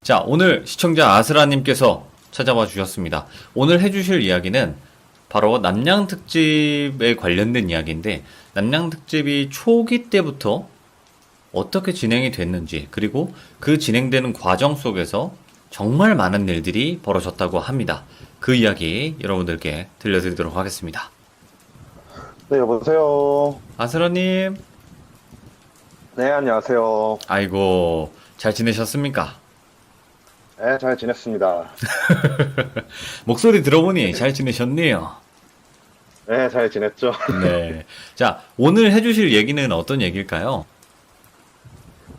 자, 오늘 시청자 아스라님께서 찾아와 주셨습니다. 오늘 해주실 이야기는 바로 남양특집에 관련된 이야기인데, 남양특집이 초기 때부터 어떻게 진행이 됐는지, 그리고 그 진행되는 과정 속에서 정말 많은 일들이 벌어졌다고 합니다. 그 이야기 여러분들께 들려드리도록 하겠습니다. 네, 여보세요. 아스라님, 네, 안녕하세요. 아이고, 잘 지내셨습니까? 네, 잘 지냈습니다. 목소리 들어보니 잘 지내셨네요. 네, 잘 지냈죠. 네. 자, 오늘 해주실 얘기는 어떤 얘기일까요?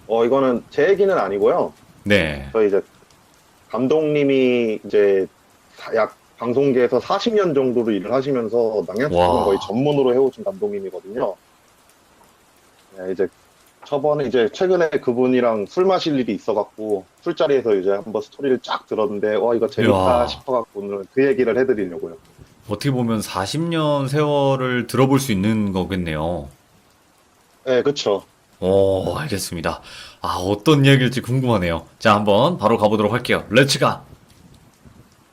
이거는 제 얘기는 아니고요. 네. 저희 이제 감독님이 이제 약 방송계에서 40년 정도로 일을 하시면서 낭양특집은 거의 와. 전문으로 해오신 감독님이거든요. 네, 이제 최근에 그분이랑 술 마실 일이 있어갖고 술자리에서 이제 한번 스토리를 쫙 들었는데, 이거 재밌다 이야. 싶어갖고 오늘 그 얘기를 해드리려고요. 어떻게 보면 40년 세월을 들어볼 수 있는 거겠네요. 네, 그쵸. 오, 알겠습니다. 아, 어떤 이야기일지 궁금하네요. 자, 한번 바로 가보도록 할게요. 렛츠 가!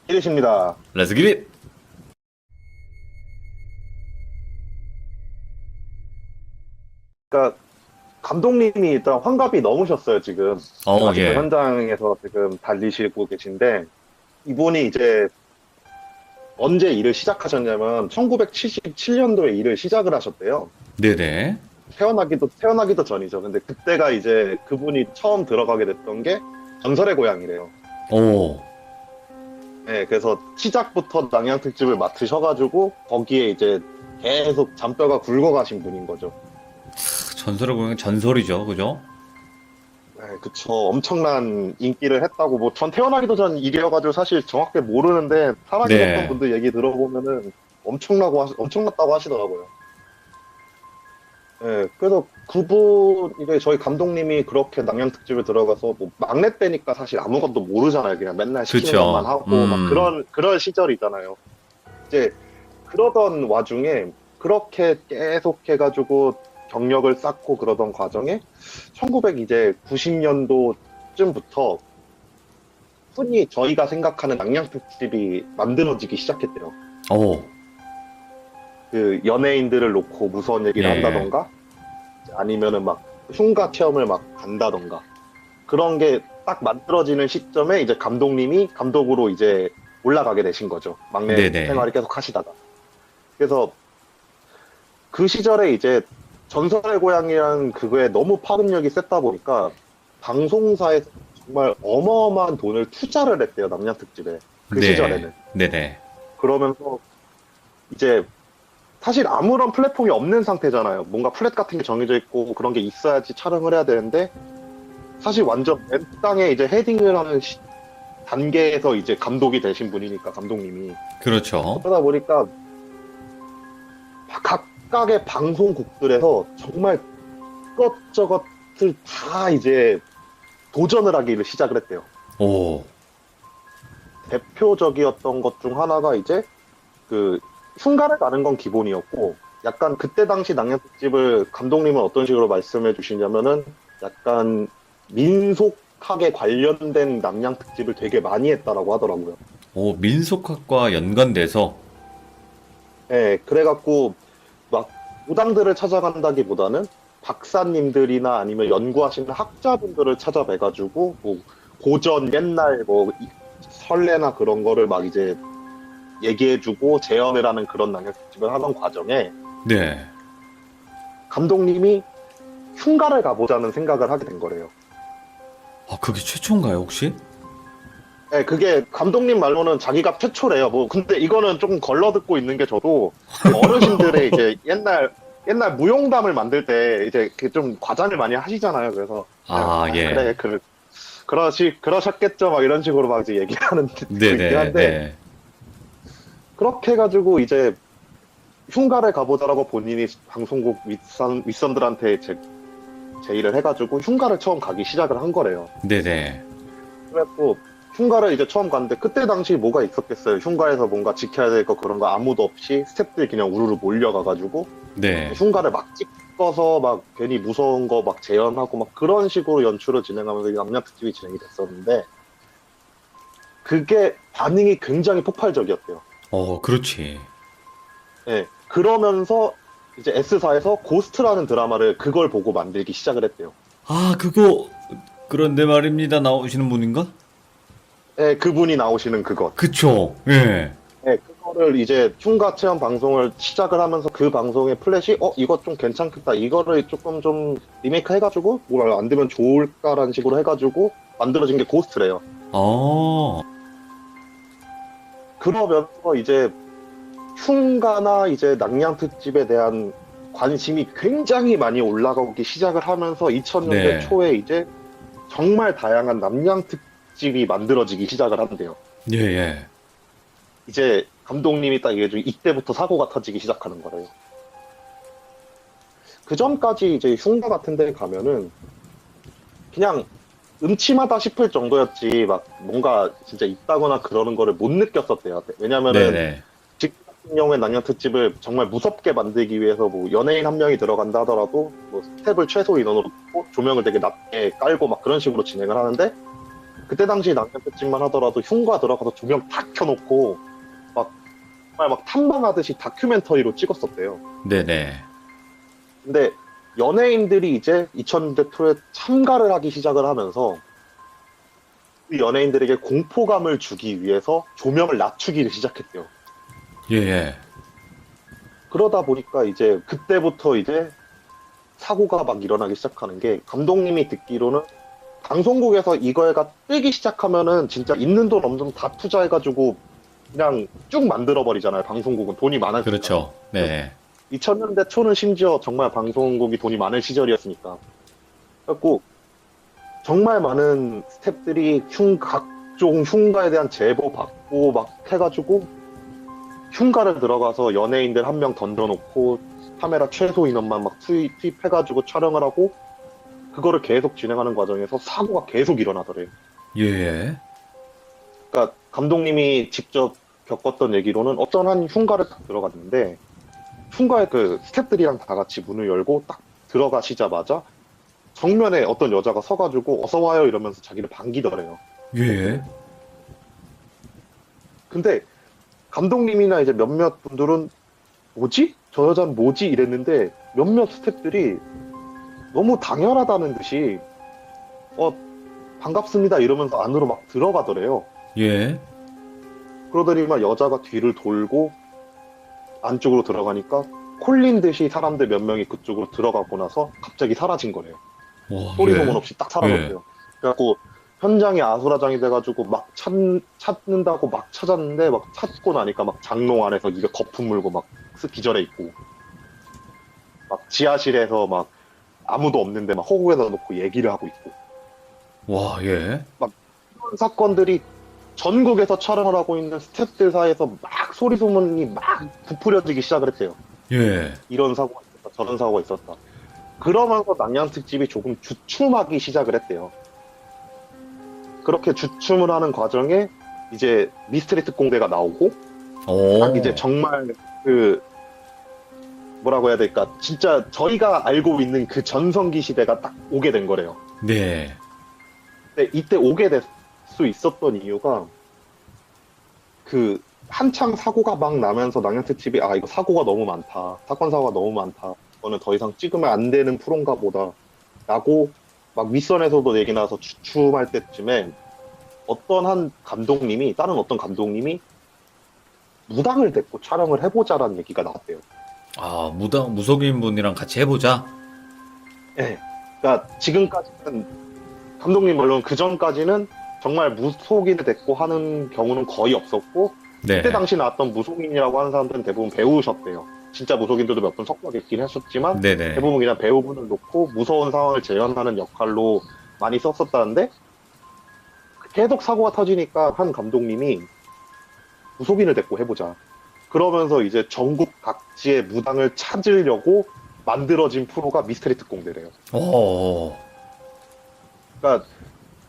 이리십니다. 렛츠 기릿! 그러니까 감독님이 일단 환갑이 넘으셨어요, 지금. 아직도 예. 현장에서 지금 달리시고 계신데, 이분이 이제 언제 일을 시작하셨냐면, 1977년도에 일을 시작을 하셨대요. 네네. 태어나기도 전이죠. 근데 그때가 이제 그분이 처음 들어가게 됐던 게 전설의 고향이래요. 오, 네, 그래서 시작부터 낭양특집을 맡으셔가지고, 거기에 이제 계속 잔뼈가 굵어가신 분인 거죠. 전설의 고향 전설이죠. 그죠? 네, 그쵸. 엄청난 인기를 했다고, 전 태어나기도 전 일이어가지고 사실 정확하게 모르는데, 살아계셨던 네. 분들 얘기 들어보면은 엄청났다고 하시더라고요. 네, 그래서 이게 저희 감독님이 그렇게 남양특집을 들어가서, 막내 때니까 사실 아무것도 모르잖아요. 그냥 맨날 시키는 것만 그쵸. 하고, 막 그런 시절이잖아요. 이제, 그러던 와중에, 그렇게 계속 해가지고 경력을 쌓고 그러던 과정에, 1990년도쯤부터 흔히 저희가 생각하는 낭양특집이 만들어지기 시작했대요. 오, 그 연예인들을 놓고 무서운 얘기를 예. 한다던가, 아니면은 막 흉가 체험을 막 간다던가, 그런 게 딱 만들어지는 시점에 이제 감독님이 감독으로 이제 올라가게 되신 거죠. 막내 네네. 생활을 계속 하시다가. 그래서 그 시절에 이제 전설의 고향이라는 그거에 너무 파급력이 셌다 보니까 방송사에 정말 어마어마한 돈을 투자를 했대요, 남양특집에. 그 네. 시절에는. 네네. 그러면서 이제 사실 아무런 플랫폼이 없는 상태잖아요. 뭔가 플랫 같은 게 정해져 있고 그런 게 있어야지 촬영을 해야 되는데, 사실 완전 맨 땅에 이제 헤딩을 하는 단계에서 이제 감독이 되신 분이니까, 감독님이. 그렇죠. 그러다 보니까 각각의 방송국들에서 정말 이것저것을 다 이제 도전을 하기를 시작을 했대요. 오, 대표적이었던 것 중 하나가 이제 그 흉가를 가는 건 기본이었고, 약간 그때 당시 낭양특집을 감독님은 어떤 식으로 말씀해 주시냐면은, 약간 민속학에 관련된 남양특집을 되게 많이 했다라고 하더라고요. 오, 민속학과 연관돼서, 예, 그래갖고 막 무당들을 찾아간다기보다는 박사님들이나 아니면 연구하시는 학자분들을 찾아뵈가지고 뭐 고전 옛날 설레나 그런 거를 막 이제 얘기해주고 재현을 하는 그런 낭양특집을 하던 과정에, 네. 감독님이 흉가를 가보자는 생각을 하게 된 거래요. 아, 그게 최초인가요, 혹시? 네, 그게 감독님 말로는 자기가 최초래요. 근데 이거는 조금 걸러듣고 있는 게, 저도 어르신들의 이제 옛날 무용담을 만들 때 이제 좀 과장을 많이 하시잖아요. 그래서 그냥, 아, 예. 그래, 그러셨겠죠. 막 이런 식으로 막 이제 얘기하는 듣고 있긴 네네, 한데, 네. 그렇게 해가지고 이제 흉가를 가보자라고 본인이 방송국 윗선들한테 제의를 해가지고 흉가를 처음 가기 시작을 한 거래요. 네네. 그래갖고 흉가를 이제 처음 갔는데, 그때 당시 뭐가 있었겠어요. 흉가에서 뭔가 지켜야 될 거 그런 거 아무도 없이 스태프들이 그냥 우르르 몰려가가지고 네. 흉가를 막 찍어서 막 괜히 무서운 거 막 재현하고 막 그런 식으로 연출을 진행하면서 남양특집이 진행이 됐었는데, 그게 반응이 굉장히 폭발적이었대요. 그렇지. 예. 그러면서 이제 S사에서 고스트라는 드라마를 그걸 보고 만들기 시작을 했대요. 아, 그거, 그런데 말입니다. 나오시는 분인가? 예, 그분이 나오시는 그것. 그쵸. 예. 예, 그거를 이제 흉가 체험 방송을 시작을 하면서 그 방송의 플랫이 이거 좀 괜찮겠다. 이거를 조금 좀 리메이크 해가지고 뭘 안 되면 좋을까라는 식으로 해가지고 만들어진 게 고스트래요. 어, 그러면서 이제 흉가나 이제 낭량 특집에 대한 관심이 굉장히 많이 올라가기 시작을 하면서 2000년대 네. 초에 이제 정말 다양한 남양 특집이 만들어지기 시작을 한대요. 예, 예. 이제 감독님이 딱 얘기해줘 이때부터 사고가 터지기 시작하는 거래요. 그 전까지 이제 흉가 같은 데 가면은 그냥 음침하다 싶을 정도였지 막 뭔가 진짜 있다거나 그러는 거를 못 느꼈었대요. 왜냐면은 네네. 직 같은 경우에 낭냥 특집을 정말 무섭게 만들기 위해서 뭐 연예인 한 명이 들어간다 하더라도 뭐 스텝을 최소 인원으로 놓고 조명을 되게 낮게 깔고 막 그런 식으로 진행을 하는데 그때 당시 낭냥 특집만 하더라도 흉가 들어가서 조명 다 켜놓고 막 정말 막 탐방하듯이 다큐멘터리로 찍었었대요. 네네. 근데 연예인들이 이제 2000년대 초에 참가를 하기 시작을 하면서 그 연예인들에게 공포감을 주기 위해서 조명을 낮추기를 시작했대요. 예, 예. 그러다 보니까 이제 그때부터 이제 사고가 막 일어나기 시작하는 게 감독님이 듣기로는 방송국에서 이거가 뜨기 시작하면은 진짜 있는 돈 없는 돈 다 투자해가지고 그냥 쭉 만들어버리잖아요. 방송국은 돈이 많으니까. 그렇죠. 네. 2000년대 초는 심지어 정말 방송국이 돈이 많은 시절이었으니까. 그래갖고 정말 많은 스태프들이 각종 흉가에 대한 제보 받고 막 해가지고 흉가를 들어가서 연예인들 한 명 던져놓고 카메라 최소 인원만 막 투입해가지고 촬영을 하고 그거를 계속 진행하는 과정에서 사고가 계속 일어나더래요. 예, 예. 그러니까 감독님이 직접 겪었던 얘기로는 어떤 한 흉가를 딱 들어갔는데 흉가에 그 스태프들이랑 다 같이 문을 열고 딱 들어가시자마자 정면에 어떤 여자가 서가지고 어서 와요 이러면서 자기를 반기더래요. 예. 근데 감독님이나 이제 몇몇 분들은 뭐지? 저 여자는 뭐지? 이랬는데 몇몇 스태프들이 너무 당연하다는 듯이 반갑습니다 이러면서 안으로 막 들어가더래요. 예. 그러더니 막 여자가 뒤를 돌고 안쪽으로 들어가니까 콜린 듯이 사람들 몇 명이 그쪽으로 들어가고 나서 갑자기 사라진 거래요. 와, 소리 예. 소문 없이 딱 사라졌대요. 그래갖고 현장이 아수라장이 돼가지고 막 찾는다고 막 찾았는데 막 찾고 나니까 막 장롱 안에서 이게 거품 물고 막 기절해 있고 막 지하실에서 막 아무도 없는데 막 허구에다 놓고 얘기를 하고 있고 와, 예. 이런 사건들이 전국에서 촬영을 하고 있는 스태프들 사이에서 막 소리 소문이 막 부풀려지기 시작을 했대요. 예. 이런 사고가 있었다, 저런 사고가 있었다. 그러면서 낭양 특집이 조금 주춤하기 시작을 했대요. 그렇게 주춤을 하는 과정에 이제 미스터리 특공대가 나오고 오. 딱 이제 정말 그 뭐라고 해야 될까 진짜 저희가 알고 있는 그 전성기 시대가 딱 오게 된 거래요. 네. 근데 이때 오게 될 수 있었던 이유가 그 한창 사고가 막 나면서 낭양 특집이 이거 사고가 너무 많다, 사건 사고가 너무 많다, 이거는 더 이상 찍으면 안 되는 프로인가 보다 라고 막 윗선에서도 얘기 나와서 주춤할 때쯤에 다른 어떤 감독님이 무당을 데리고 촬영을 해보자라는 얘기가 나왔대요. 아, 무속인 분이랑 같이 해보자. 예. 그러니까 지금까지는 감독님 물론 그 전까지는 정말 무속인을 데리고 하는 경우는 거의 없었고 네. 그때 당시 나왔던 무속인이라고 하는 사람들은 대부분 배우셨대요. 진짜 무속인들도 몇 분 섞여 있긴 했었지만 네네. 대부분 그냥 배우분을 놓고 무서운 상황을 재현하는 역할로 많이 썼었다는데 계속 사고가 터지니까 한 감독님이 무속인을 데리고 해보자. 그러면서 이제 전국 각지의 무당을 찾으려고 만들어진 프로가 미스테리 특공대래요. 오. 그러니까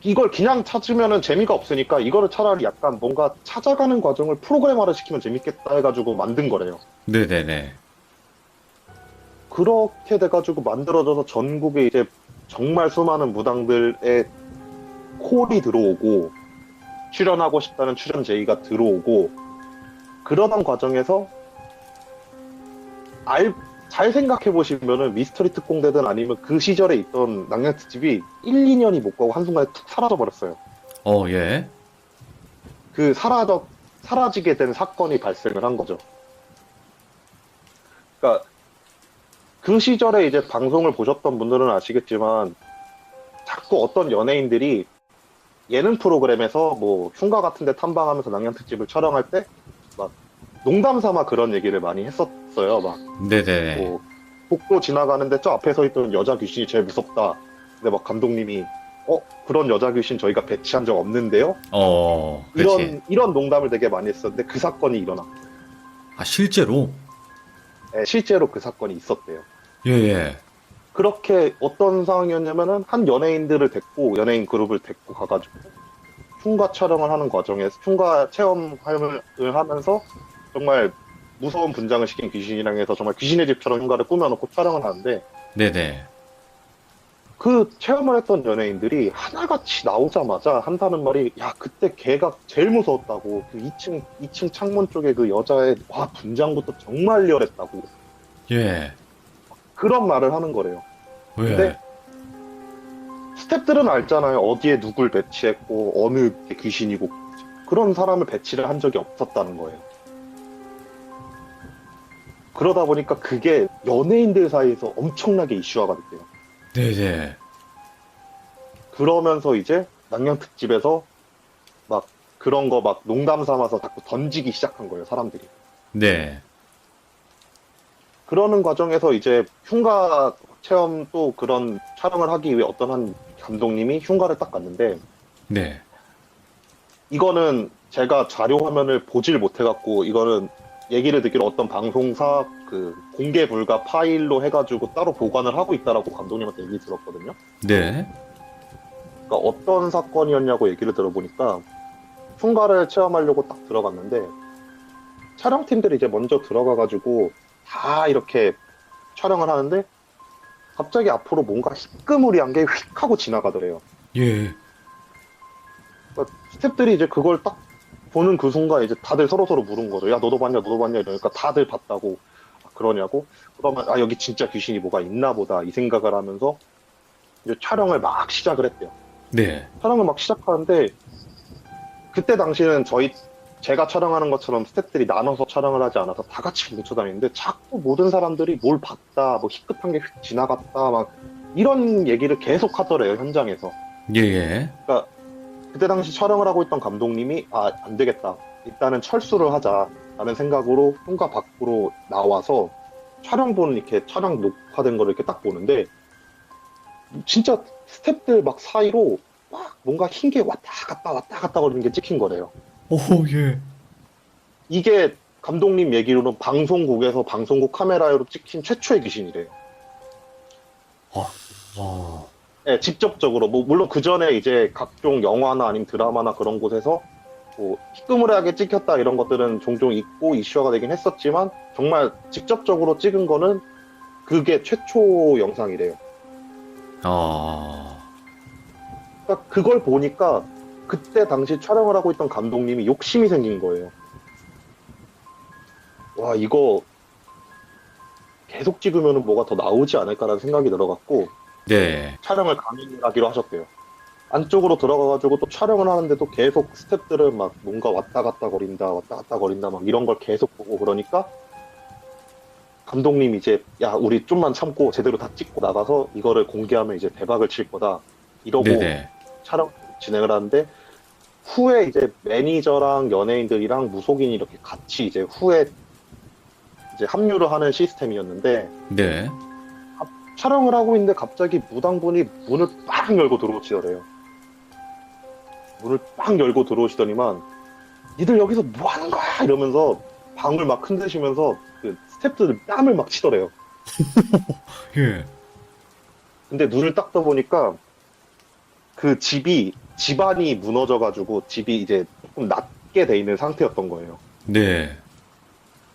이걸 그냥 찾으면은 재미가 없으니까 이거를 차라리 약간 뭔가 찾아가는 과정을 프로그래머를 시키면 재밌겠다 해가지고 만든 거래요. 네네네. 그렇게 돼가지고 만들어져서 전국에 이제 정말 수많은 무당들의 콜이 들어오고 출연하고 싶다는 출연 제의가 들어오고, 그러던 과정에서 잘 생각해 보시면은 미스터리 특공대든 아니면 그 시절에 있던 낭냥 특집이 1, 2년이 못 가고 한순간에 툭 사라져 버렸어요. 예. 그 사라지게 된 사건이 발생을 한 거죠. 그러니까 그 시절에 이제 방송을 보셨던 분들은 아시겠지만 자꾸 어떤 연예인들이 예능 프로그램에서 뭐 흉가 같은 데 탐방하면서 낭냥 특집을 촬영할 때 막 농담 삼아 그런 얘기를 많이 했었어요. 막 네네. 뭐 복도 지나가는데 저 앞에 서 있던 여자 귀신이 제일 무섭다. 근데 막 감독님이 그런 여자 귀신 저희가 배치한 적 없는데요? 그렇지. 이런 농담을 되게 많이 했었는데 그 사건이 일어났고 아, 실제로? 실제로 그 사건이 있었대요. 예, 예. 그렇게 어떤 상황이었냐면은 한 연예인들을 데리고 연예인 그룹을 데리고 가가지고 흉가 촬영을 하는 과정에서 흉가 체험을 하면서 정말 무서운 분장을 시킨 귀신이랑 해서 정말 귀신의 집처럼 흉가를 꾸며놓고 촬영을 하는데 네네. 그 체험을 했던 연예인들이 하나같이 나오자마자 한다는 말이 야 그때 걔가 제일 무서웠다고 그 2층 창문 쪽에 그 여자의 분장부터 정말 리얼했다고 예. 그런 말을 하는 거래요. 왜? 근데 스태프들은 알잖아요. 어디에 누굴 배치했고 어느 게 귀신이고 그런 사람을 배치를 한 적이 없었다는 거예요. 그러다 보니까 그게 연예인들 사이에서 엄청나게 이슈화가 됐대요. 네네. 그러면서 이제 낭냥 특집에서 막 그런 거 막 농담 삼아서 자꾸 던지기 시작한 거예요, 사람들이. 네. 그러는 과정에서 이제 흉가 체험 또 그런 촬영을 하기 위해 어떤 한 감독님이 흉가를 딱 갔는데 네. 이거는 제가 자료 화면을 보질 못해갖고 이거는 얘기를 듣기로 어떤 방송사 그 공개 불가 파일로 해가지고 따로 보관을 하고 있다라고 감독님한테 얘기 들었거든요. 네. 그러니까 어떤 사건이었냐고 얘기를 들어보니까 흉가를 체험하려고 딱 들어갔는데 촬영팀들이 이제 먼저 들어가가지고 다 이렇게 촬영을 하는데 갑자기 앞으로 뭔가 희끄무리한 게 휙 하고 지나가더래요. 예. 그러니까 스태프들이 이제 그걸 딱 보는 그 순간 이제 다들 서로서로 물은 거죠. 야 너도 봤냐 너도 봤냐 이러니까 다들 봤다고. 그러냐고? 그러면 여기 진짜 귀신이 뭐가 있나 보다 이 생각을 하면서 이제 촬영을 막 시작을 했대요. 네. 촬영을 막 시작하는데 그때 당시에는 제가 촬영하는 것처럼 스태프들이 나눠서 촬영을 하지 않아서 다 같이 뭉쳐 다니는데 자꾸 모든 사람들이 뭘 봤다, 뭐 희끗한 게 휙 지나갔다, 막 이런 얘기를 계속 하더래요, 현장에서. 예, 예. 그러니까 그때 당시 촬영을 하고 있던 감독님이 안 되겠다. 일단은 철수를 하자라는 생각으로 흉가 밖으로 나와서 촬영본 이렇게 촬영 녹화된 거를 이렇게 딱 보는데 진짜 스태프들 막 사이로 막 뭔가 흰 게 왔다 갔다 거리는 게 찍힌 거래요. 오, 예. 이게 감독님 얘기로는 방송국에서 방송국 카메라로 찍힌 최초의 귀신이래요. 어. 네, 직접적으로 뭐 물론 그 전에 이제 각종 영화나 아니면 드라마나 그런 곳에서 뭐 희끄무레하게 찍혔다 이런 것들은 종종 있고 이슈화가 되긴 했었지만 정말 직접적으로 찍은 거는 그게 최초 영상이래요. 그러니까 그걸 보니까 그때 당시 촬영을 하고 있던 감독님이 욕심이 생긴 거예요. 와 이거 계속 찍으면 뭐가 더 나오지 않을까라는 생각이 들어갖고 네. 촬영을 강행하기로 하셨대요. 안쪽으로 들어가가지고 또 촬영을 하는데도 계속 스태프들은 막 뭔가 왔다 갔다 거린다 막 이런 걸 계속 보고 그러니까 감독님이 이제 야 우리 좀만 참고 제대로 다 찍고 나가서 이거를 공개하면 이제 대박을 칠 거다 이러고 네네. 촬영 진행을 하는데 후에 이제 매니저랑 연예인들이랑 무속인이 이렇게 같이 이제 후에 이제 합류를 하는 시스템이었는데 네. 촬영을 하고 있는데 갑자기 무당분이 문을 빵 열고 들어오시더래요. 문을 빵 열고 들어오시더니만 니들 여기서 뭐 하는 거야 이러면서 방을 막 흔드시면서 그 스태프들 땀을 막 치더래요. 예. 근데 눈을 딱 떠보니까 그 집안이 무너져가지고 집이 이제 조금 낮게 돼 있는 상태였던 거예요. 네.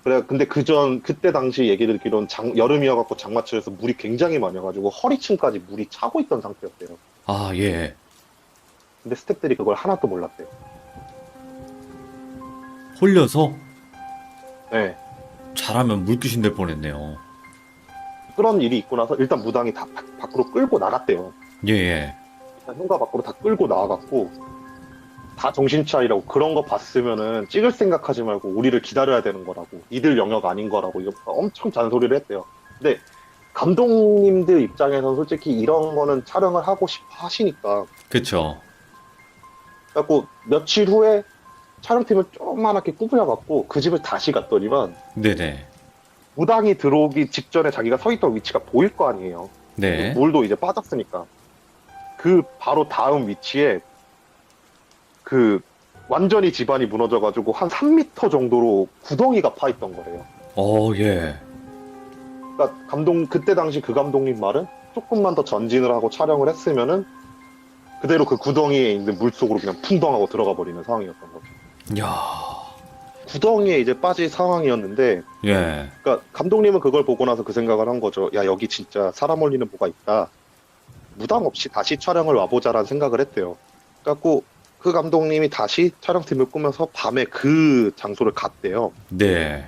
그래 근데 그때 당시 얘기를 듣기로는 여름이어갖고 장마철에서 물이 굉장히 많이 와가지고 허리층까지 물이 차고 있던 상태였대요. 아, 예. 근데 스태프들이 그걸 하나도 몰랐대요. 홀려서 네. 잘하면 물귀신 될 뻔했네요. 그런 일이 있고 나서 일단 무당이 다 밖으로 끌고 나갔대요. 예, 예. 일단 현관 밖으로 다 끌고 나가갖고 다 정신 차리라고 그런 거 봤으면은 찍을 생각하지 말고 우리를 기다려야 되는 거라고 니들 영역 아닌 거라고 이거 엄청 잔소리를 했대요. 근데 감독님들 입장에서는 솔직히 이런 거는 촬영을 하고 싶어 하시니까 그쵸. 그래갖고 며칠 후에 촬영팀을 조그맣게 꾸부려갖고 그 집을 다시 갔더니만 네네. 무당이 들어오기 직전에 자기가 서 있던 위치가 보일 거 아니에요. 네. 물도 이제 빠졌으니까 그 바로 다음 위치에 그 완전히 집안이 무너져가지고 한 3m 정도로 구덩이가 파 있던 거래요. 예. 그러니까 그때 당시 그 감독님 말은 조금만 더 전진을 하고 촬영을 했으면은 그대로 그 구덩이에 있는 물 속으로 그냥 풍덩하고 들어가 버리는 상황이었던 거죠. 야. 구덩이에 이제 빠질 상황이었는데, 예. 그러니까 감독님은 그걸 보고 나서 그 생각을 한 거죠. 야, 여기 진짜 사람 올리는 뭐가 있다. 무당 없이 다시 촬영을 와보자라는 생각을 했대요. 그래갖고 그 감독님이 다시 촬영팀을 꾸면서 밤에 그 장소를 갔대요. 네.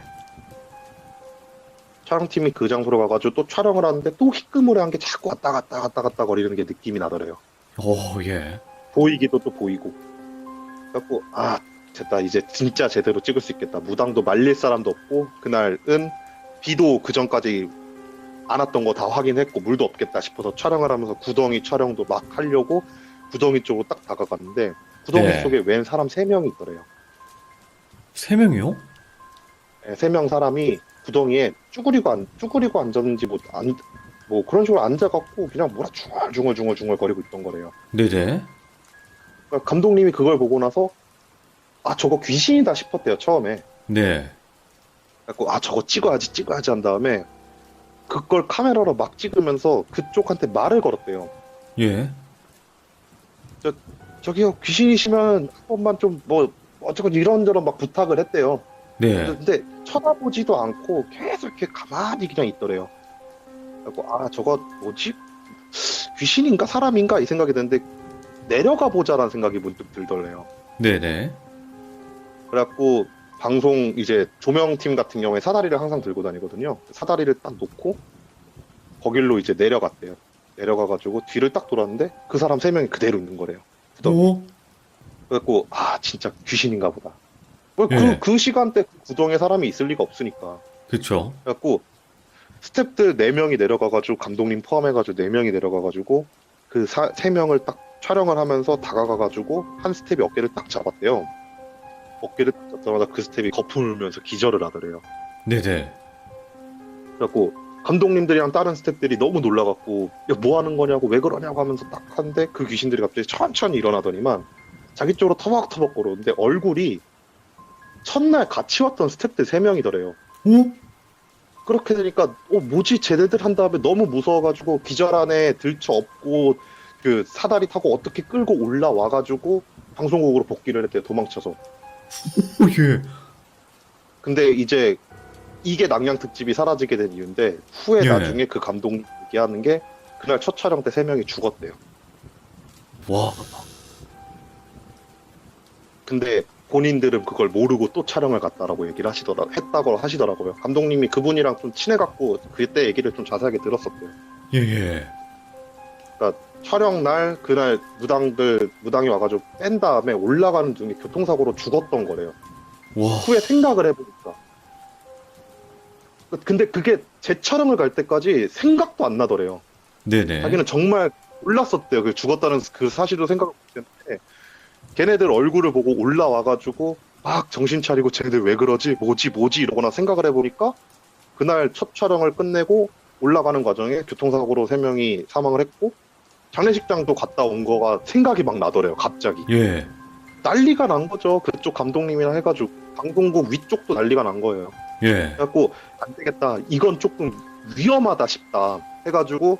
촬영팀이 그 장소로 가가지고 또 촬영을 하는데 또 희끄무레한 게 자꾸 왔다 갔다 거리는 게 느낌이 나더래요. 예. 보이기도 또 보이고. 그래갖고 아 됐다 이제 진짜 제대로 찍을 수 있겠다. 무당도 말릴 사람도 없고 그날은 비도 그 전까지 안 왔던 거 다 확인했고 물도 없겠다 싶어서 촬영을 하면서 구덩이 촬영도 막 하려고 구덩이 쪽으로 딱 다가갔는데 구덩이 네. 속에 웬 사람 3명이 있더래요. 3명이요? 네, 3명 사람이 구덩이에 쭈그리고 앉았는지 뭐 그런 식으로 앉아갖고 그냥 뭐라 중얼중얼 거리고 있던 거래요. 네네. 그러니까 감독님이 그걸 보고 나서 아 저거 귀신이다 싶었대요 처음에. 네. 그래갖고 아 저거 찍어야지 한 다음에 그걸 카메라로 막 찍으면서 그쪽한테 말을 걸었대요. 예. 저기요 귀신이시면 한 번만 좀 뭐 어쩌고 이런저런 막 부탁을 했대요. 네. 근데 쳐다보지도 않고 계속 이렇게 가만히 그냥 있더래요. 그래갖고 아 저거 뭐지? 귀신인가 사람인가 이 생각이 드는데 내려가 보자라는 생각이 문득 들더래요. 네네. 그래갖고 방송 이제 조명팀 같은 경우에 사다리를 항상 들고 다니거든요. 사다리를 딱 놓고 거길로 이제 내려갔대요. 내려가가지고 뒤를 딱 돌았는데 그 사람 3명이 그대로 있는 거래요. 오? 그래갖고 아 진짜 귀신인가 보다. 뭐 예. 그 시간대 그 구덩이에 사람이 있을 리가 없으니까. 그쵸. 그래갖고 스태프들 4명이 내려가가지고 감독님 포함해가지고 4명이 내려가가지고 그 3명을 딱 촬영을 하면서 다가가가지고 한 스텝이 어깨를 딱 잡았대요. 어깨를 딱 잡자마자 그 스텝이 거품을 울면서 기절을 하더래요. 네네. 그래갖고 감독님들이랑 다른 스태프들이 너무 놀라갖고 야 뭐 하는 거냐고 왜 그러냐고 하면서 딱 하는데 그 귀신들이 갑자기 천천히 일어나더니만 자기 쪽으로 터벅터벅 걸어오는데 얼굴이 첫날 같이 왔던 스태프들 3명이더래요. 오? 그렇게 되니까 뭐지 쟤네들 한 다음에 너무 무서워가지고 기절 안에 들쳐 업고 그 사다리 타고 어떻게 끌고 올라와가지고 방송국으로 복귀를 했대요. 도망쳐서. 예. 근데 이제 이게 낭양 특집이 사라지게 된 이유인데 후에 예. 나중에 그 감독 얘기하는 게 그날 첫 촬영 때 3명이 죽었대요. 와. 근데 본인들은 그걸 모르고 또 촬영을 갔다라고 얘기를 했다고 하시더라고요. 감독님이 그분이랑 좀 친해갖고 그때 얘기를 좀 자세하게 들었었대요. 예. 그러니까 촬영 날 그날 무당이 와가지고 뺀 다음에 올라가는 중에 교통사고로 죽었던 거래요. 와. 후에 생각을 해보니까. 근데 그게 재촬영을 갈 때까지 생각도 안 나더래요. 네네. 자기는 정말 몰랐었대요. 그 죽었다는 그 사실도 생각 못했는데 걔네들 얼굴을 보고 올라와가지고 막 정신 차리고 쟤네들 왜 그러지? 뭐지? 이러거나 생각을 해보니까 그날 첫 촬영을 끝내고 올라가는 과정에 교통사고로 3명이 사망을 했고 장례식장도 갔다 온 거가 생각이 막 나더래요. 갑자기. 예. 난리가 난 거죠. 그쪽 감독님이랑 해가지고 방송국 위쪽도 난리가 난 거예요. 예. 그래갖고 안 되겠다. 이건 조금 위험하다 싶다. 해가지고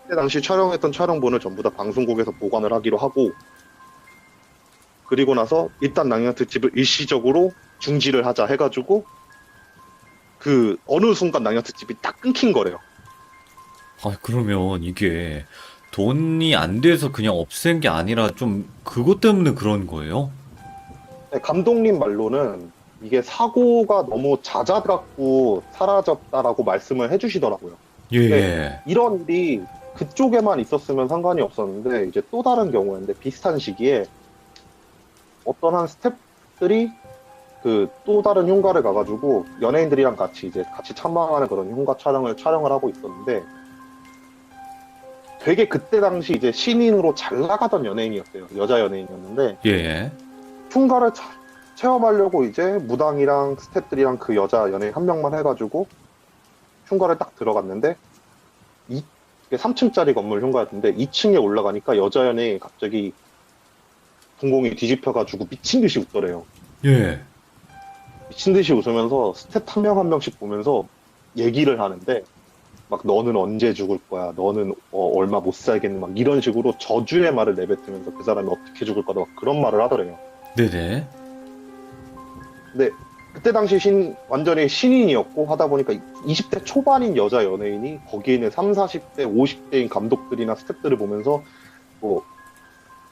그때 당시 촬영했던 촬영본을 전부 다 방송국에서 보관을 하기로 하고 그리고 나서 일단 낭양 특집을 일시적으로 중지를 하자 해가지고 그 어느 순간 낭양 특집이 딱 끊긴 거래요. 아, 그러면 이게 돈이 안 돼서 그냥 없앤 게 아니라 좀 그것 때문에 그런 거예요? 네, 감독님 말로는 이게 사고가 너무 잦아갖고 사라졌다라고 말씀을 해주시더라고요. 예, 네. 예. 이런 일이 그쪽에만 있었으면 상관이 없었는데 이제 또 다른 경우였는데 비슷한 시기에 어떤 한 스태프들이 그 또 다른 흉가를 가가지고 연예인들이랑 같이 참방하는 그런 흉가 촬영을 하고 있었는데 되게 그때 당시 이제 신인으로 잘 나가던 연예인이었어요. 여자 연예인이었는데 예, 예. 흉가를 체험하려고 이제 무당이랑 스태프들이랑 그 여자 연예인 한 명만 해가지고 흉가를 딱 들어갔는데 3층짜리 건물 흉가였는데 2층에 올라가니까 여자 연예인이 갑자기 동공이 뒤집혀가지고 미친 듯이 웃더래요. 예. 미친 듯이 웃으면서 스텝 한 명 한 명씩 보면서 얘기를 하는데 막 너는 언제 죽을 거야, 너는 얼마 못 살겠니, 막 이런 식으로 저주의 말을 내뱉으면서 그 사람이 어떻게 죽을 거다 막 그런 말을 하더래요. 네네. 근데 그때 당시 완전히 신인이었고 하다 보니까 20대 초반인 여자 연예인이 거기에 있는 3, 40대, 50대인 감독들이나 스태프들을 보면서 뭐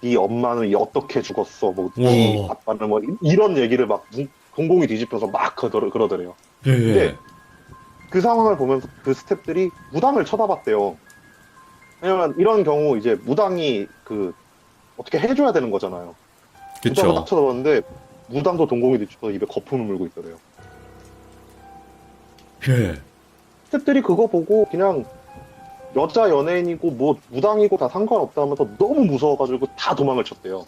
네 엄마는 어떻게 죽었어, 뭐 네 와. 아빠는 뭐 이런 얘기를 막 동공이 뒤집혀서 막 그러더래요. 예, 예. 근데 그 상황을 보면서 그 스태프들이 무당을 쳐다봤대요. 왜냐면 이런 경우 이제 무당이 그 어떻게 해줘야 되는 거잖아요. 무당을 딱 그쵸. 쳐다봤는데 무당도 동공이 뒤집혀서 입에 거품을 물고 있더래요. 예. 스태프들이 그거 보고 그냥 여자 연예인이고 뭐 무당이고 다 상관없다 하면서 너무 무서워가지고 다 도망을 쳤대요.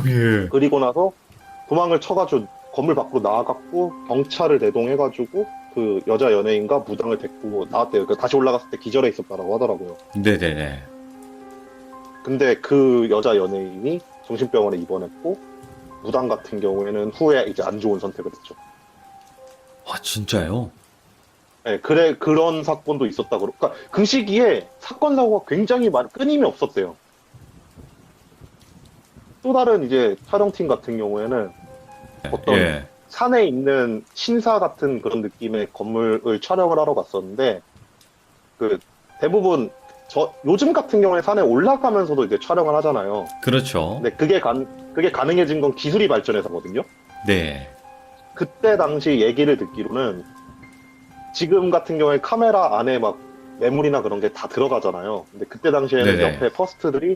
예. 그리고 나서 도망을 쳐가지고 건물 밖으로 나와갖고 경찰을 대동해가지고 그 여자 연예인과 무당을 데리고 나왔대요. 다시 올라갔을 때 기절해 있었다라고 하더라고요. 네네네. 근데 그 여자 연예인이 정신병원에 입원했고 무당 같은 경우에는 후에 이제 안 좋은 선택을 했죠. 아, 진짜요? 네, 그런 사건도 있었다고. 그러니까 그 시기에 사건 사고가 굉장히 끊임이 없었대요. 또 다른 이제 촬영팀 같은 경우에는 어떤 예. 산에 있는 신사 같은 그런 느낌의 건물을 촬영을 하러 갔었는데 그 대부분 요즘 같은 경우에 산에 올라가면서도 이제 촬영을 하잖아요. 그렇죠. 근데 그게 가능해진 건 기술이 발전해서거든요. 네. 그때 당시 얘기를 듣기로는 지금 같은 경우에 카메라 안에 막 매물이나 그런 게 다 들어가잖아요. 근데 그때 당시에는 네네. 옆에 퍼스트들이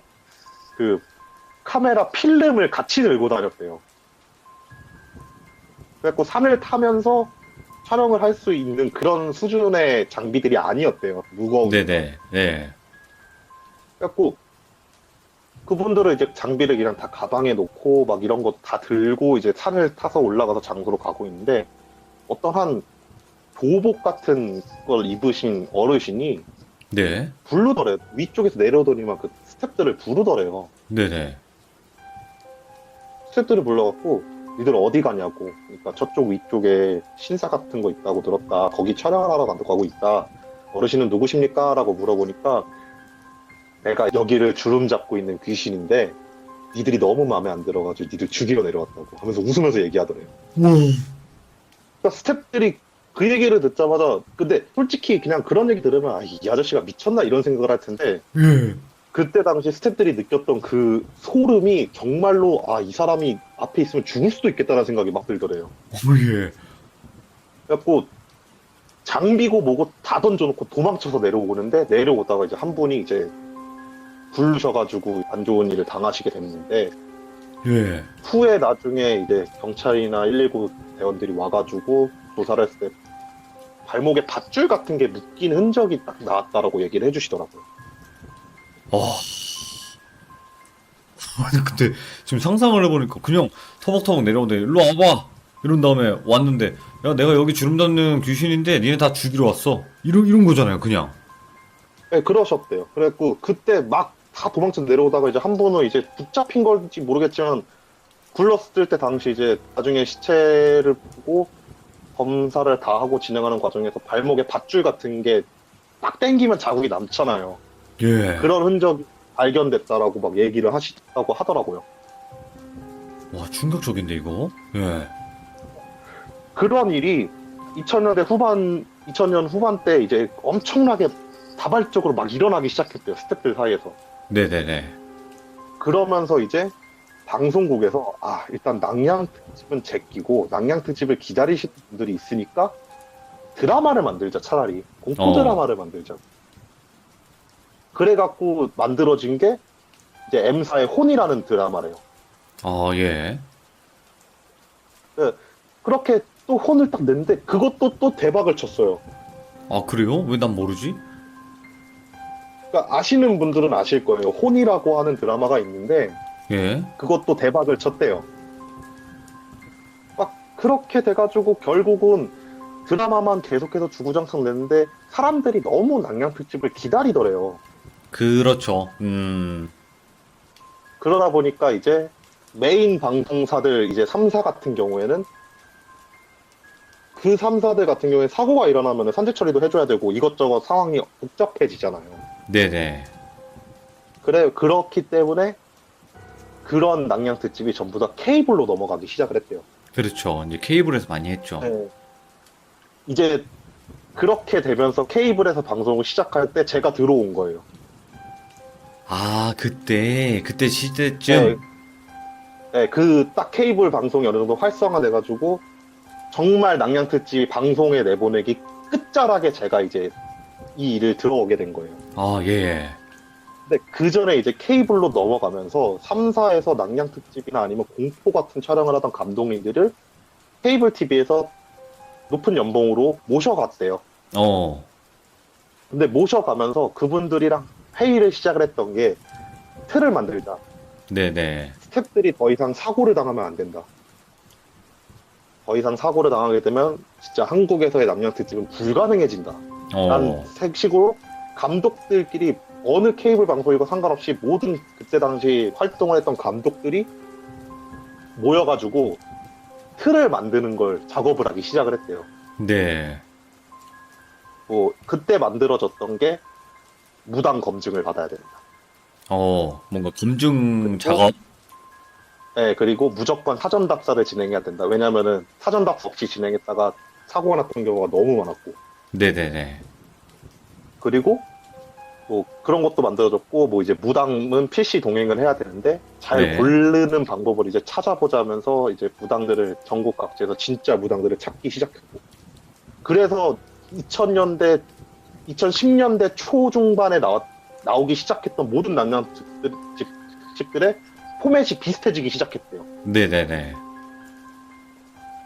그 카메라 필름을 같이 들고 다녔대요. 그래갖고 산을 타면서 촬영을 할 수 있는 그런 수준의 장비들이 아니었대요. 무거운. 네네. 네. 그래갖고 그분들은 이제 장비를 그냥 다 가방에 놓고 막 이런 거 다 들고 이제 산을 타서 올라가서 장소로 가고 있는데 어떤 한 도복 같은 걸 입으신 어르신이 네. 부르더래요. 위쪽에서 내려오더니만 그 스태프들을 부르더래요. 네네. 스태프들을 불러갖고 니들 어디 가냐고. 그러니까 저쪽 위쪽에 신사 같은 거 있다고 들었다. 거기 촬영을 하러 가고 있다. 어르신은 누구십니까? 라고 물어보니까 내가 여기를 주름 잡고 있는 귀신인데 니들이 너무 마음에 안 들어가지고 니들 죽이러 내려왔다고 하면서 웃으면서 얘기하더래요. 그러니까 스태프들이 그 얘기를 듣자마자 근데 솔직히 그냥 그런 얘기 들으면 이 아저씨가 미쳤나 이런 생각을 할 텐데 예. 그때 당시 스태프들이 느꼈던 그 소름이 정말로 이 사람이 앞에 있으면 죽을 수도 있겠다는 생각이 막 들더래요. 예. 그래갖고 장비고 뭐고 다 던져놓고 도망쳐서 내려오는데 내려오다가 이제 한 분이 이제 부르셔가지고 안 좋은 일을 당하시게 됐는데 예. 후에 나중에 이제 경찰이나 119 대원들이 와가지고 조사를 했을 때 발목에 밧줄 같은 게 묶인 흔적이 딱 나왔다라고 얘기를 해주시더라고요. 아니, 근데 지금 상상을 해보니까 그냥 터벅터벅 내려오는데 일로 와봐! 이런 다음에 왔는데 야, 내가 여기 주름 닫는 귀신인데 니네 다 죽이러 왔어. 이런 거잖아요, 그냥. 네, 그러셨대요. 그래갖고 그때 막 다 도망쳐 내려오다가 이제 한 분은 이제 붙잡힌 건지 모르겠지만 굴렀을 때 당시 이제 나중에 시체를 보고 검사를 다 하고 진행하는 과정에서 발목에 밧줄 같은 게 딱 당기면 자국이 남잖아요. 예. 그런 흔적이 발견됐다라고 막 얘기를 하시다고 하더라고요. 와, 충격적인데, 이거? 예. 그런 일이 2000년 후반 때 이제 엄청나게 다발적으로 막 일어나기 시작했대요. 스태프들 사이에서. 네네네. 그러면서 이제 방송국에서 일단 낭양 특집은 제끼고 낭양 특집을 기다리시는 분들이 있으니까 드라마를 만들자, 차라리 공포 어. 드라마를 만들자. 그래갖고 만들어진 게 이제 M사의 혼이라는 드라마래요. 예. 네, 그렇게 또 혼을 딱 냈는데 그것도 또 대박을 쳤어요. 그래요? 왜 난 모르지? 그러니까 아시는 분들은 아실 거예요. 혼이라고 하는 드라마가 있는데 예. 그것도 대박을 쳤대요. 막 그렇게 돼가지고 결국은 드라마만 계속해서 주구장창 냈는데 사람들이 너무 낭양 특집을 기다리더래요. 그렇죠. 그러다 보니까 이제 메인 방송사들 이제 3사 같은 경우에는 그 3사들 같은 경우에 사고가 일어나면 산재 처리도 해줘야 되고 이것저것 상황이 복잡해지잖아요. 네네. 그렇기 때문에 그런 낭양 특집이 전부 다 케이블로 넘어가기 시작을 했대요. 그렇죠. 이제 케이블에서 많이 했죠. 네. 이제 그렇게 되면서 케이블에서 방송을 시작할 때 제가 들어온 거예요. 그때 시대쯤. 네, 네, 그 딱 케이블 방송이 어느 정도 활성화돼가지고 정말 낭양 특집 방송에 내보내기 끝자락에 제가 이제 이 일을 들어오게 된 거예요. 예. 근데 그 전에 이제 케이블로 넘어가면서 3사에서 낭양 특집이나 아니면 공포 같은 촬영을 하던 감독님들을 케이블 TV에서 높은 연봉으로 모셔갔대요. 근데 모셔가면서 그분들이랑 회의를 시작을 했던 게 틀을 만들자. 네네. 스태프들이 더 이상 사고를 당하면 안 된다. 더 이상 사고를 당하게 되면 진짜 한국에서의 낭양 특집은 불가능해진다. 라는 식으로 감독들끼리 어느 케이블 방송이고 상관없이 모든 그때 당시 활동을 했던 감독들이 모여가지고 틀을 만드는 걸 작업을 하기 시작을 했대요. 네. 그때 만들어졌던 게 무당 검증을 받아야 된다. 뭔가 검증 그리고 작업? 네, 그리고 무조건 사전 답사를 진행해야 된다. 왜냐면은 사전 답사 없이 진행했다가 사고가 났던 경우가 너무 많았고. 네네네. 그리고 그런 것도 만들어졌고 이제 무당은 필시 동행을 해야 되는데 잘 네. 고르는 방법을 이제 찾아보자면서 이제 무당들을 전국 각지에서 진짜 무당들을 찾기 시작했고. 그래서 2000년대 2010년대 초중반에 나오기 시작했던 모든 낭양 특집들의 포맷이 비슷해지기 시작했대요. 네네네.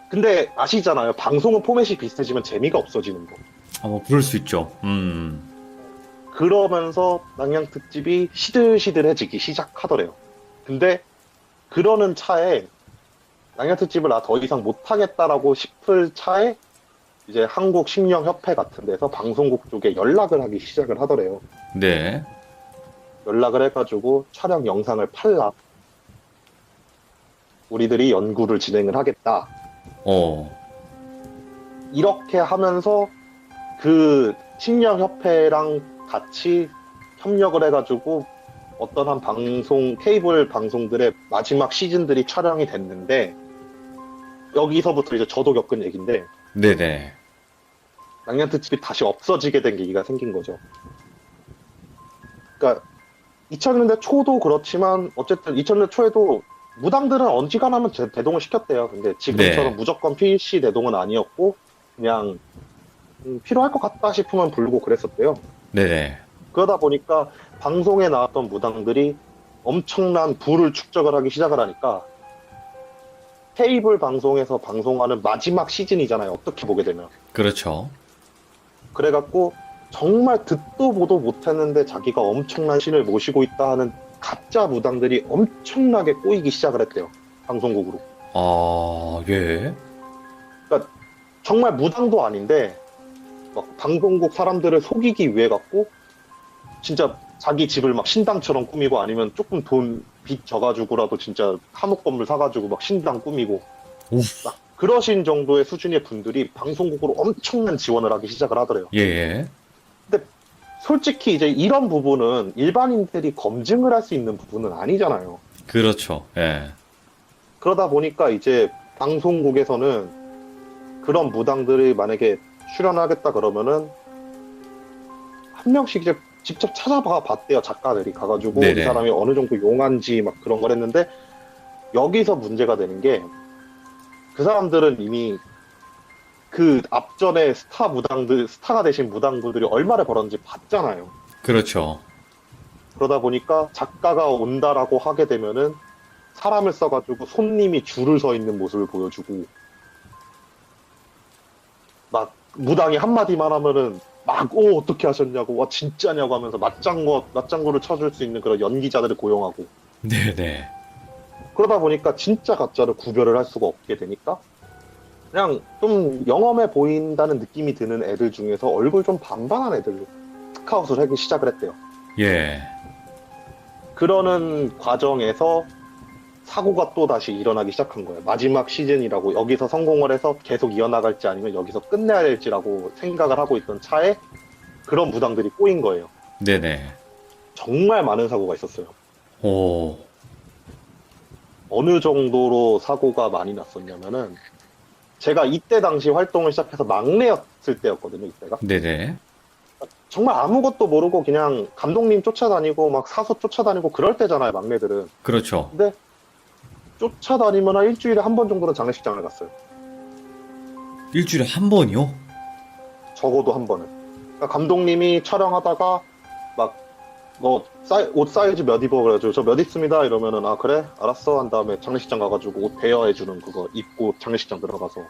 근데 아시잖아요. 방송은 포맷이 비슷해지면 재미가 없어지는 거. 뭐 그럴 수 있죠. 그러면서 낭양 특집이 시들시들해지기 시작하더래요. 근데 그러는 차에 낭양 특집을 더 이상 못하겠다라고 싶을 차에 이제 한국식령협회 같은 데서 방송국 쪽에 연락을 하기 시작을 하더래요. 네. 연락을 해가지고 촬영 영상을 팔라. 우리들이 연구를 진행을 하겠다. 이렇게 하면서 그 식령협회랑 같이 협력을 해가지고 어떤 한 방송, 케이블 방송들의 마지막 시즌들이 촬영이 됐는데 여기서부터 이제 저도 겪은 얘기인데 네네. 낭양 특집이 다시 없어지게 된 계기가 생긴 거죠. 그러니까 2000년대 초도 그렇지만 어쨌든 2000년대 초에도 무당들은 언지간하면 대동을 시켰대요. 근데 지금처럼 네. 무조건 필시 대동은 아니었고 그냥 필요할 것 같다 싶으면 부르고 그랬었대요. 네네. 그러다 보니까 방송에 나왔던 무당들이 엄청난 부를 축적을 하기 시작을 하니까 케이블 방송에서 방송하는 마지막 시즌이잖아요. 어떻게 보게 되면. 그렇죠. 그래갖고 정말 듣도 보도 못했는데 자기가 엄청난 신을 모시고 있다 하는 가짜 무당들이 엄청나게 꼬이기 시작을 했대요. 방송국으로. 예. 그러니까 정말 무당도 아닌데 막 방송국 사람들을 속이기 위해 갖고 진짜 자기 집을 막 신당처럼 꾸미고 아니면 조금 돈 빚 져가지고라도 진짜 한옥 건물 사가지고 막 신당 꾸미고 막 그러신 정도의 수준의 분들이 방송국으로 엄청난 지원을 하기 시작을 하더래요. 예. 근데 솔직히 이제 이런 부분은 일반인들이 검증을 할 수 있는 부분은 아니잖아요. 그렇죠. 예. 그러다 보니까 이제 방송국에서는 그런 무당들이 만약에 출연하겠다 그러면은 한 명씩 이제 직접 찾아봐 봤대요. 작가들이 가가지고 네네. 이 사람이 어느 정도 용한지 막 그런 걸 했는데 여기서 문제가 되는 게 그 사람들은 이미 그 앞전에 스타가 되신 무당분들이 얼마를 벌었는지 봤잖아요. 그렇죠. 그러다 보니까 작가가 온다라고 하게 되면은 사람을 써가지고 손님이 줄을 서 있는 모습을 보여주고 막 무당이 한마디만 하면은 막 어떻게 하셨냐고 와 진짜냐고 하면서 맞장구를 쳐줄 수 있는 그런 연기자들을 고용하고 네네. 그러다 보니까 진짜 가짜를 구별을 할 수가 없게 되니까 그냥 좀 영험해 보인다는 느낌이 드는 애들 중에서 얼굴 좀 반반한 애들로 스카웃을 하기 시작을 했대요. 예. 그러는 과정에서 사고가 또 다시 일어나기 시작한 거예요. 마지막 시즌이라고 여기서 성공을 해서 계속 이어나갈지 아니면 여기서 끝내야 될지라고 생각을 하고 있던 차에 그런 무당들이 꼬인 거예요. 네네. 정말 많은 사고가 있었어요. 오. 어느 정도로 사고가 많이 났었냐면은 제가 이때 당시 활동을 시작해서 막내였을 때였거든요. 이때가 네네. 정말 아무것도 모르고 그냥 감독님 쫓아다니고 막 사서 쫓아다니고 그럴 때잖아요. 막내들은. 그렇죠. 근데 쫓아다니면 한 일주일에 한 번 정도는 장례식장을 갔어요. 일주일에 한 번이요? 적어도 한 번은. 그러니까 감독님이 촬영하다가 막 너 옷 사이즈 몇 입어 그래가지고 저 몇 입습니다 이러면은 아 그래 알았어 한 다음에 장례식장 가가지고 옷 대여해주는 그거 입고 장례식장 들어가서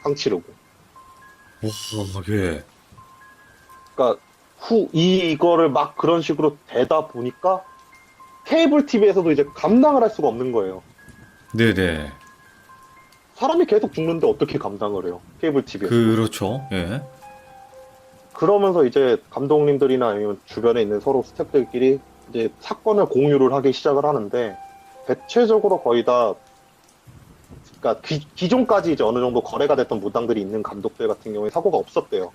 상 치르고. 오, 예. 그러니까 이거를 막 그런 식으로 되다 보니까 케이블 TV에서도 이제 감당을 할 수가 없는 거예요. 네네. 사람이 계속 죽는데 어떻게 감당을 해요? 케이블 TV에서. 그렇죠. 예. 그러면서 이제 감독님들이나 아니면 주변에 있는 서로 스태프들끼리 이제 사건을 공유를 하기 시작을 하는데 대체적으로 거의 다 그러니까 기존까지 이제 어느 정도 거래가 됐던 무당들이 있는 감독들 같은 경우에 사고가 없었대요.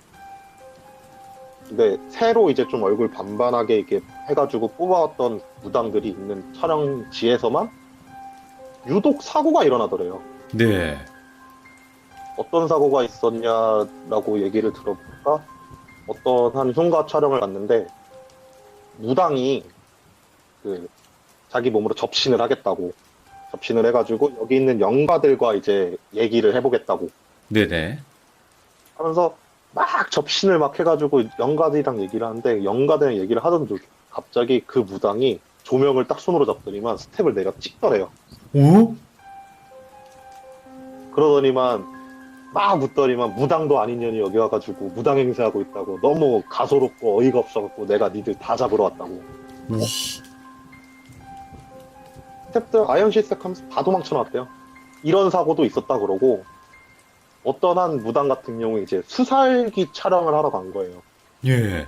근데 새로 이제 좀 얼굴 반반하게 이렇게 해가지고 뽑아왔던 무당들이 있는 촬영지에서만 유독 사고가 일어나더래요. 네. 어떤 사고가 있었냐라고 얘기를 들어보니까 어떤 한 흉가 촬영을 갔는데 무당이 그 자기 몸으로 접신을 하겠다고 접신을 해가지고 여기 있는 영가들과 이제 얘기를 해보겠다고 네네. 하면서 막 접신을 막 해가지고 영가들이랑 얘기를 하는데 영가들이랑 얘기를 하던 중 갑자기 그 무당이 조명을 딱 손으로 잡더니만 스텝을 내려 찍더래요. 오? 그러더니만 막 웃더니만 무당도 아닌 년이 여기 와가지고 무당 행세하고 있다고 너무 가소롭고 어이가 없어갖고 내가 니들 다 잡으러 왔다고. 오. 스텝들 아이언 시스템하면서 다 도망쳐 나왔대요. 이런 사고도 있었다 그러고 어떤 한 무당 같은 경우 이제 수살기 촬영을 하러 간 거예요. 예.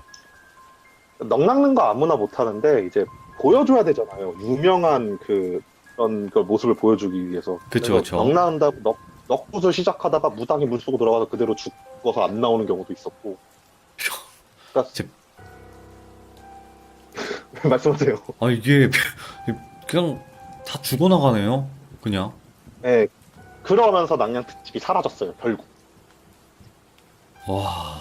넉넉는 거 아무나 못 하는데 이제 보여줘야 되잖아요. 유명한 그런 그 모습을 보여주기 위해서. 그쵸, 그래서 그쵸. 넉나온다고 넉굿을 시작하다가 무당이 물속으로 들어가서 그대로 죽어서 안 나오는 경우도 있었고. 그러니까 제- 말씀하세요. 아, 이게, 그냥 다 죽어나가네요. 그냥. 네. 그러면서 낭냥 특집이 사라졌어요. 결국. 와.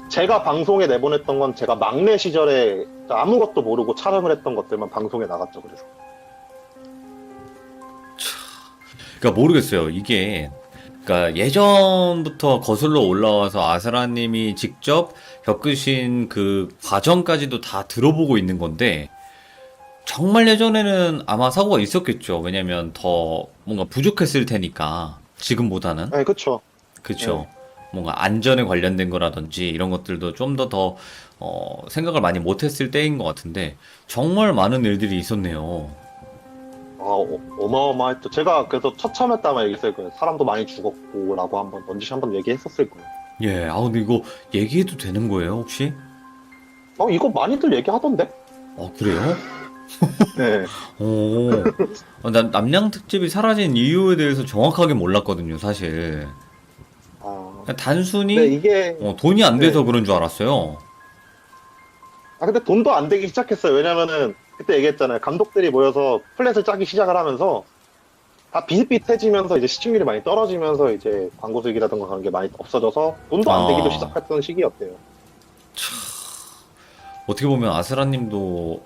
제가 방송에 내보냈던 건 제가 막내 시절에 아무것도 모르고 촬영을 했던 것들만 방송에 나갔죠. 그래서. 그러니까 모르겠어요. 이게, 그러니까 예전부터 거슬러 올라와서 아스라님이 직접 겪으신 그 과정까지도 다 들어보고 있는 건데, 정말 예전에는 아마 사고가 있었겠죠. 왜냐면 더 뭔가 부족했을 테니까. 지금보다는. 네, 그쵸. 그쵸. 뭔가 안전에 관련된 거라든지 이런 것들도 좀 생각을 많이 못했을 때인 것 같은데, 정말 많은 일들이 있었네요. 어마어마했죠. 제가 그래서 처참했다 아마 얘기했을 거예요. 사람도 많이 죽었고, 라고 한번 얘기했었을 거예요. 예, 근데 이거 얘기해도 되는 거예요, 혹시? 이거 많이들 얘기하던데? 그래요? 네. 난 남양 특집이 사라진 이유에 대해서 정확하게 몰랐거든요, 사실. 그냥 단순히 근데 이게, 돈이 안 돼서 네. 그런 줄 알았어요. 근데 돈도 안 되기 시작했어요. 왜냐면은, 그때 얘기했잖아요. 감독들이 모여서 플랫을 짜기 시작을 하면서, 다 비슷비슷해지면서 이제 시청률이 많이 떨어지면서 이제 광고 수익이라든가 그런 게 많이 없어져서 돈도 안 되기도 시작했던 시기였대요. 어떻게 보면 아스라님도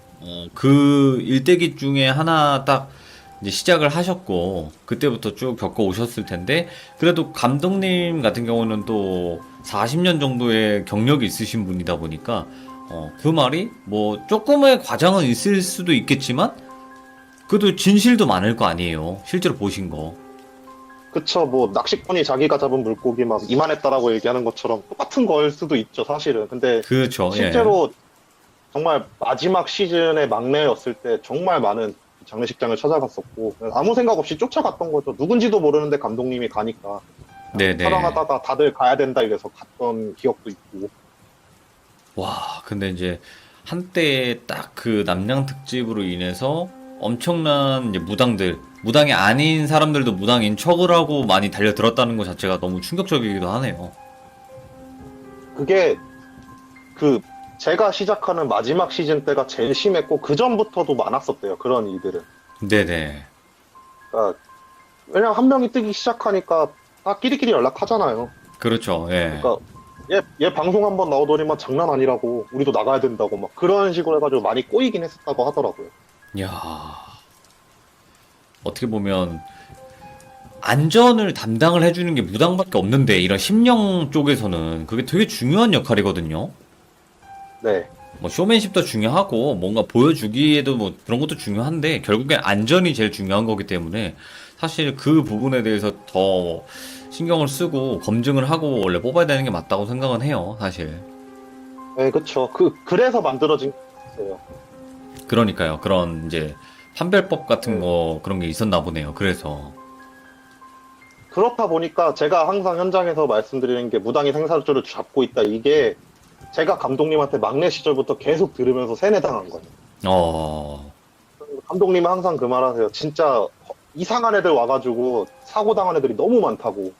그 일대기 중에 하나 딱 이제 시작을 하셨고 그때부터 쭉 겪어 오셨을 텐데 그래도 감독님 같은 경우는 또 40년 정도의 경력이 있으신 분이다 보니까 그 말이 뭐 조금의 과장은 있을 수도 있겠지만 그래도 진실도 많을 거 아니에요. 실제로 보신 거. 그쵸, 뭐, 낚시꾼이 자기가 잡은 물고기 막 이만했다라고 얘기하는 것처럼 똑같은 걸 수도 있죠, 사실은. 근데 그렇죠. 예. 실제로 정말 마지막 시즌의 막내였을 때 정말 많은 장례식장을 찾아갔었고, 아무 생각 없이 쫓아갔던 거죠. 누군지도 모르는데 감독님이 가니까. 네네. 촬영하다가 다들 가야 된다 이래서 갔던 기억도 있고. 와, 근데 이제 한때 딱 그 남양 특집으로 인해서 엄청난 이제 무당이 아닌 사람들도 무당인 척을 하고 많이 달려들었다는 것 자체가 너무 충격적이기도 하네요. 그게 그 제가 시작하는 마지막 시즌 때가 제일 심했고 그 전부터도 많았었대요. 그런 일들은. 네네. 그러니까 왜냐면 한 명이 뜨기 시작하니까 다 끼리끼리 연락하잖아요. 그렇죠. 예. 그러니까 얘 방송 한번 나오더니만 장난 아니라고 우리도 나가야 된다고 막 그런 식으로 해가지고 많이 꼬이긴 했었다고 하더라고요. 야 어떻게 보면 안전을 담당을 해주는 게 무당밖에 없는데 이런 심령 쪽에서는 그게 되게 중요한 역할이거든요. 네. 뭐 쇼맨십도 중요하고 뭔가 보여주기에도 뭐 그런 것도 중요한데 결국엔 안전이 제일 중요한 거기 때문에 사실 그 부분에 대해서 더 신경을 쓰고 검증을 하고 원래 뽑아야 되는 게 맞다고 생각은 해요, 사실. 네, 그쵸. 그래서 만들어진 거예요. 그러니까요. 그런 이제 판별법 같은 거 그런 게 있었나 보네요. 그래서. 그렇다 보니까 제가 항상 현장에서 말씀드리는 게 무당이 생사줄을 잡고 있다. 이게 제가 감독님한테 막내 시절부터 계속 들으면서 세뇌당한 거예요. 어, 감독님은 항상 그 말 하세요. 진짜 이상한 애들 와가지고 사고 당한 애들이 너무 많다고.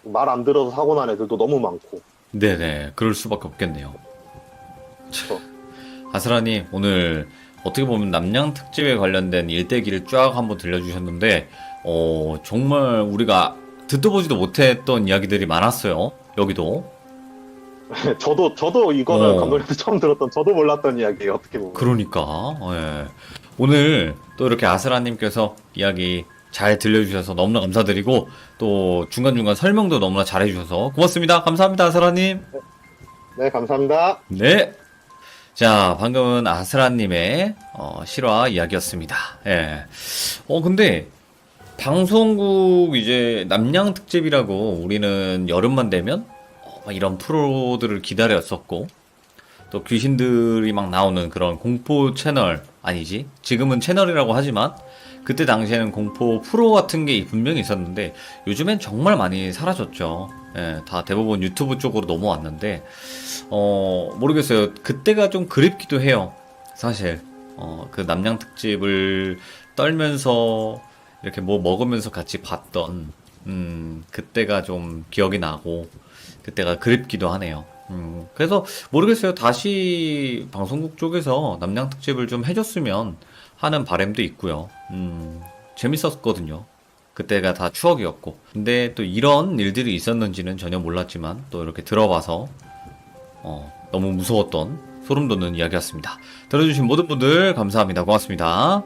말 안 들어서 사고 난 애들도 너무 많고. 네네. 그럴 수밖에 없겠네요. 그래서 아스라님, 오늘 어떻게 보면 남양 특집에 관련된 일대기를 쫙 한번 들려주셨는데, 정말 우리가 듣도 보지도 못했던 이야기들이 많았어요. 여기도. 저도 이거는 어. 감독님한테 처음 들었던 저도 몰랐던 이야기예요. 어떻게 보면. 그러니까, 예. 오늘 또 이렇게 아스라님께서 이야기 잘 들려주셔서 너무나 감사드리고, 또 중간중간 설명도 너무나 잘해주셔서 고맙습니다. 감사합니다, 아스라님. 네, 감사합니다. 네. 자, 방금은 아스라님의 실화 이야기였습니다. 예. 근데 방송국 이제 남양 특집이라고 우리는 여름만 되면 막 이런 프로들을 기다렸었고 또 귀신들이 막 나오는 그런 공포 채널 아니지? 지금은 채널이라고 하지만 그때 당시에는 공포 프로 같은 게 분명히 있었는데 요즘엔 정말 많이 사라졌죠. 예, 다 대부분 유튜브 쪽으로 넘어왔는데 모르겠어요. 그때가 좀 그립기도 해요. 사실 그 남양 특집을 떨면서 이렇게 뭐 먹으면서 같이 봤던 그때가 좀 기억이 나고 그때가 그립기도 하네요. 그래서 모르겠어요. 다시 방송국 쪽에서 남양 특집을 좀 해줬으면 하는 바람도 있고요. 재밌었거든요. 그때가 다 추억이었고. 근데 또 이런 일들이 있었는지는 전혀 몰랐지만 또 이렇게 들어봐서 너무 무서웠던 소름 돋는 이야기였습니다. 들어주신 모든 분들 감사합니다. 고맙습니다.